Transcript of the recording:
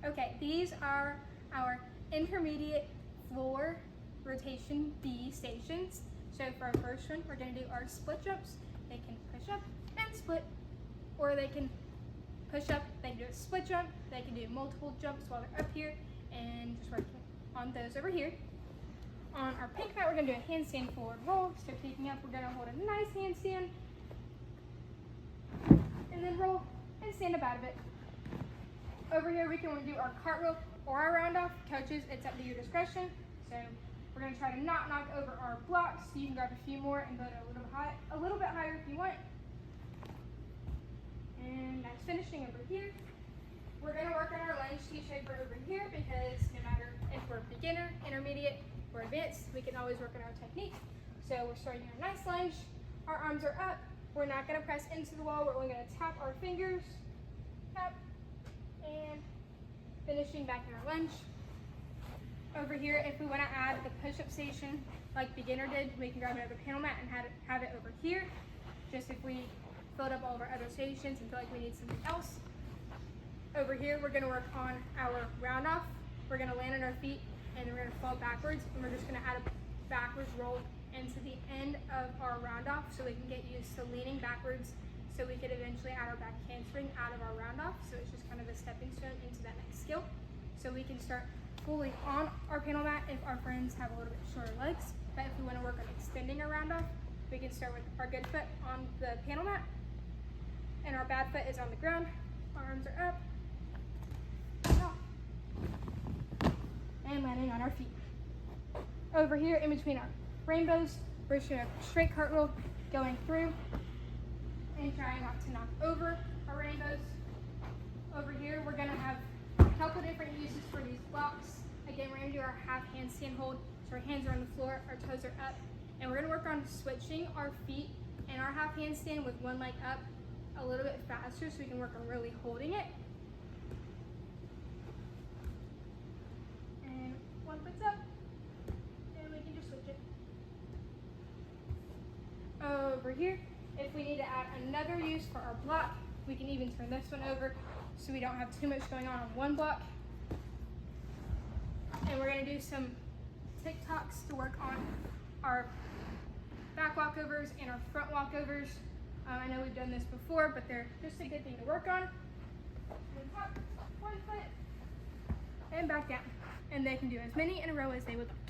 Okay, these are our intermediate floor rotation B stations. So for our first one, we're gonna do our split jumps. They can push up and split, or they can push up, they can do a split jump, they can do multiple jumps while they're up here, and just work on those over here. On our pink mat, we're gonna do a handstand forward roll. So picking up, we're gonna hold a nice handstand, and then roll and stand up out of it. Over here, we can do our cartwheel or our round off. Coaches, it's up to your discretion. So we're gonna try to not knock over our blocks. So you can grab a few more and go to a little bit higher if you want. And that's finishing over here. We're gonna work on our lunge T-shaper over here because no matter if we're beginner, intermediate, or advanced, we can always work on our technique. So we're starting our nice lunge. Our arms are up. We're not gonna press into the wall. We're only gonna tap our fingers, tap, and finishing back in our lunge. Over here, if we wanna add the push-up station like beginner did, we can grab another panel mat and have it over here. Just if we filled up all of our other stations and feel like we need something else. Over here, we're gonna work on our round off. We're gonna land on our feet and we're gonna fall backwards, and we're just gonna add a backwards roll into the end of our round off so we can get used to leaning backwards so we could eventually add our back handspring out of our round off. So it's just kind of a stepping stone into that next skill. So we can start fully on our panel mat if our friends have a little bit shorter legs. But if we wanna work on extending our round off, we can start with our good foot on the panel mat and our bad foot is on the ground. Our arms are up, and landing on our feet. Over here in between our rainbows, we're just gonna straight cartwheel going through and trying not to knock over our rainbows. Over here, we're gonna have a couple different uses for these blocks. Again, we're gonna do our half handstand hold. So our hands are on the floor, our toes are up, and we're gonna work on switching our feet and our half handstand with one leg up a little bit faster so we can work on really holding it. And one foot's up, and we can just switch it. Over here, if we need to add another use for our block, we can even turn this one over so we don't have too much going on one block. And we're gonna do some TikToks to work on our back walkovers and our front walkovers. I know we've done this before, but they're just a good thing to work on. One top, one foot, and back down. And they can do as many in a row as they would like.